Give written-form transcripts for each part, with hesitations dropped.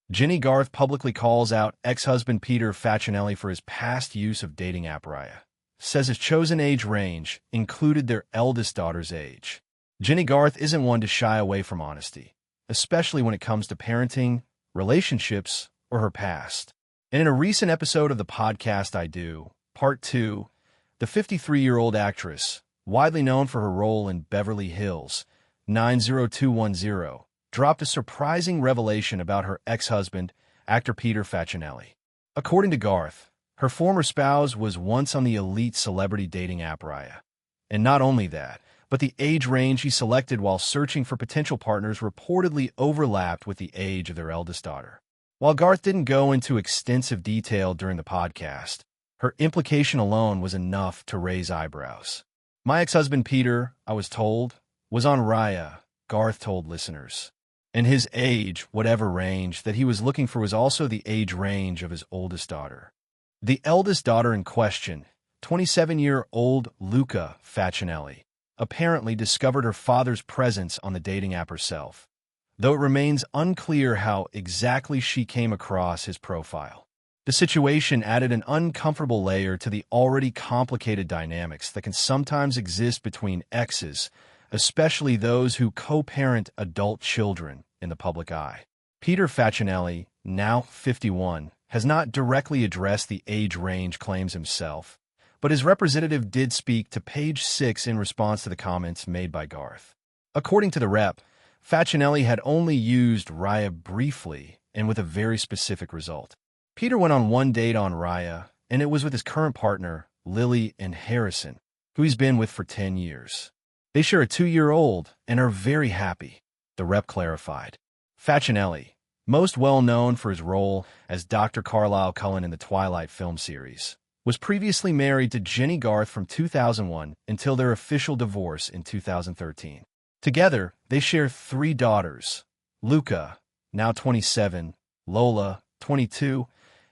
Jennie Garth publicly calls out ex-husband Peter Facinelli for his past use of dating app Raya. Says his chosen age range included their eldest daughter's age. Jennie Garth isn't one to shy away from honesty, especially when it comes to parenting, relationships, or her past. And in a recent episode of the podcast I Do, Part 2, the 53-year-old actress, widely known for her role in Beverly Hills, 90210, dropped a surprising revelation about her ex-husband, actor Peter Facinelli. According to Garth, her former spouse was once on the elite celebrity dating app Raya. And not only that, but the age range he selected while searching for potential partners reportedly overlapped with the age of their eldest daughter. While Garth didn't go into extensive detail during the podcast, her implication alone was enough to raise eyebrows. My ex-husband Peter, I was told, was on Raya, Garth told listeners. And his age, whatever range, that he was looking for was also the age range of his oldest daughter. The eldest daughter in question, 27-year-old Luca Facinelli, apparently discovered her father's presence on the dating app herself, though it remains unclear how exactly she came across his profile. The situation added an uncomfortable layer to the already complicated dynamics that can sometimes exist between exes, especially those who co-parent adult children in the public eye. Peter Facinelli, now 51, has not directly addressed the age range claims himself, but his representative did speak to Page 6 in response to the comments made by Garth. According to the rep, Facinelli had only used Raya briefly and with a very specific result. Peter went on one date on Raya, and it was with his current partner, Lily and Harrison, who he's been with for 10 years. They share a 2-year-old and are very happy, the rep clarified. Facinelli, most well-known for his role as Dr. Carlisle Cullen in the Twilight film series, was previously married to Jennie Garth from 2001 until their official divorce in 2013. Together, they share 3 daughters, Luca, now 27, Lola, 22,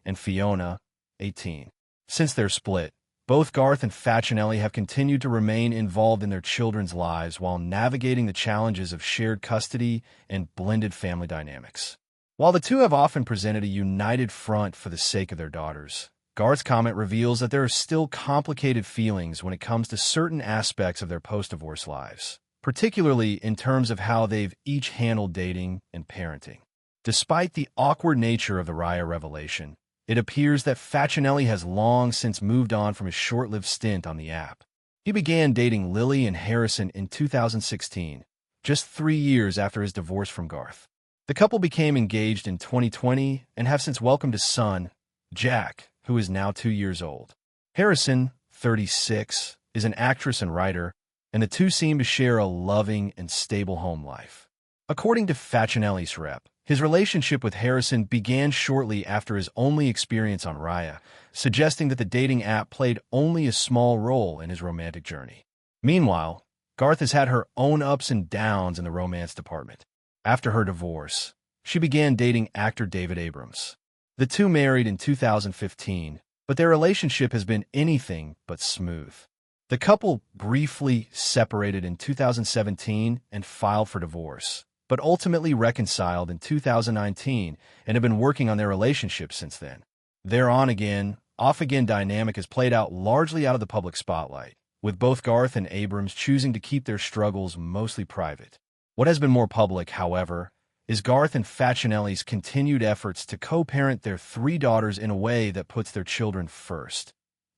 and Fiona, 18. Since their split, both Garth and Facinelli have continued to remain involved in their children's lives while navigating the challenges of shared custody and blended family dynamics. While the two have often presented a united front for the sake of their daughters, Garth's comment reveals that there are still complicated feelings when it comes to certain aspects of their post-divorce lives, particularly in terms of how they've each handled dating and parenting. Despite the awkward nature of the Raya revelation, it appears that Facinelli has long since moved on from his short-lived stint on the app. He began dating Lily and Harrison in 2016, just 3 years after his divorce from Garth. The couple became engaged in 2020 and have since welcomed a son, Jack, who is now 2 years old. Harrison, 36, is an actress and writer, and the two seem to share a loving and stable home life. According to Facinelli's rep, his relationship with Harrison began shortly after his only experience on Raya, suggesting that the dating app played only a small role in his romantic journey. Meanwhile, Garth has had her own ups and downs in the romance department. After her divorce, she began dating actor David Abrams. The two married in 2015, but their relationship has been anything but smooth. The couple briefly separated in 2017 and filed for divorce, but ultimately reconciled in 2019 and have been working on their relationship since then. Their on-again, off-again dynamic has played out largely out of the public spotlight, with both Garth and Abrams choosing to keep their struggles mostly private. What has been more public, however, is Garth and Facinelli's continued efforts to co-parent their 3 daughters in a way that puts their children first,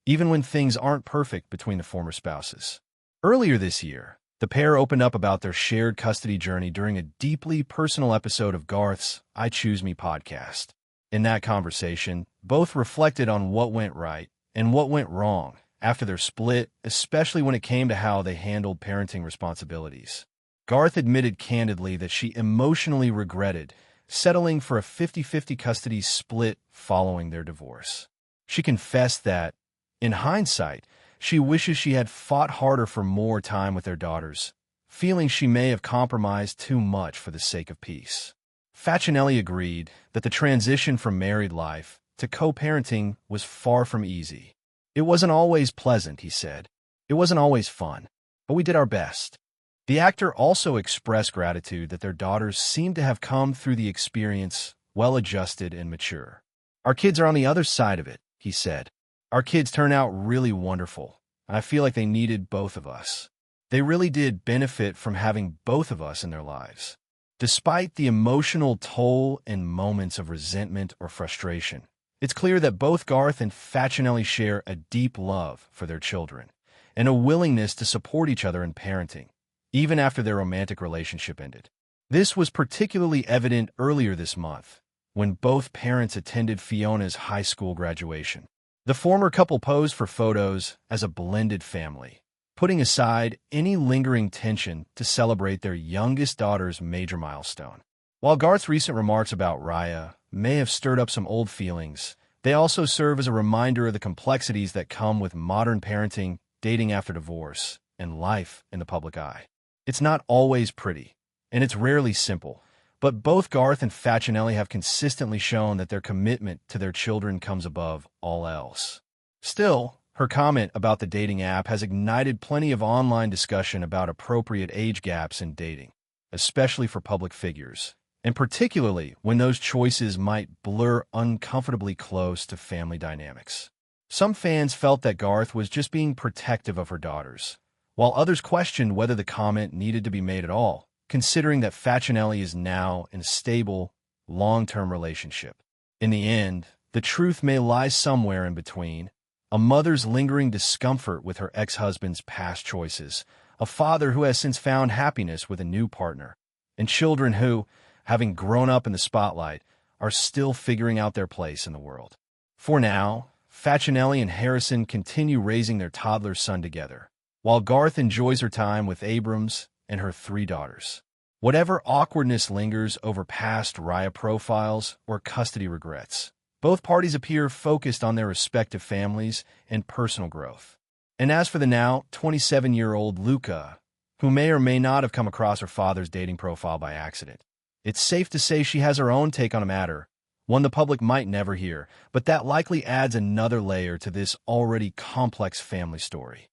even when things aren't perfect between the former spouses. Earlier this year, the pair opened up about their shared custody journey during a deeply personal episode of Garth's I Choose Me podcast. In that conversation, both reflected on what went right and what went wrong after their split, especially when it came to how they handled parenting responsibilities. Garth admitted candidly that she emotionally regretted settling for a 50-50 custody split following their divorce. She confessed that, in hindsight, she wishes she had fought harder for more time with their daughters, feeling she may have compromised too much for the sake of peace. Facinelli agreed that the transition from married life to co-parenting was far from easy. It wasn't always pleasant, he said. It wasn't always fun, but we did our best. The actor also expressed gratitude that their daughters seemed to have come through the experience well-adjusted, and mature. "Our kids are on the other side of it," he said. "Our kids turn out really wonderful, and I feel like they needed both of us. They really did benefit from having both of us in their lives." Despite the emotional toll and moments of resentment or frustration, it's clear that both Garth and Facinelli share a deep love for their children and a willingness to support each other in parenting, even after their romantic relationship ended. This was particularly evident earlier this month, when both parents attended Fiona's high school graduation. The former couple posed for photos as a blended family, putting aside any lingering tension to celebrate their youngest daughter's major milestone. While Garth's recent remarks about Raya may have stirred up some old feelings, they also serve as a reminder of the complexities that come with modern parenting, dating after divorce, and life in the public eye. It's not always pretty, and it's rarely simple, but both Garth and Facinelli have consistently shown that their commitment to their children comes above all else. Still, her comment about the dating app has ignited plenty of online discussion about appropriate age gaps in dating, especially for public figures, and particularly when those choices might blur uncomfortably close to family dynamics. Some fans felt that Garth was just being protective of her daughters, while others questioned whether the comment needed to be made at all, considering that Facinelli is now in a stable, long-term relationship. In the end, the truth may lie somewhere in between: a mother's lingering discomfort with her ex-husband's past choices, a father who has since found happiness with a new partner, and children who, having grown up in the spotlight, are still figuring out their place in the world. For now, Facinelli and Harrison continue raising their toddler son together, while Garth enjoys her time with Abrams and her 3 daughters. Whatever awkwardness lingers over past Raya profiles or custody regrets, both parties appear focused on their respective families and personal growth. And as for the now 27-year-old Luca, who may or may not have come across her father's dating profile by accident, it's safe to say she has her own take on a matter, one the public might never hear, but that likely adds another layer to this already complex family story.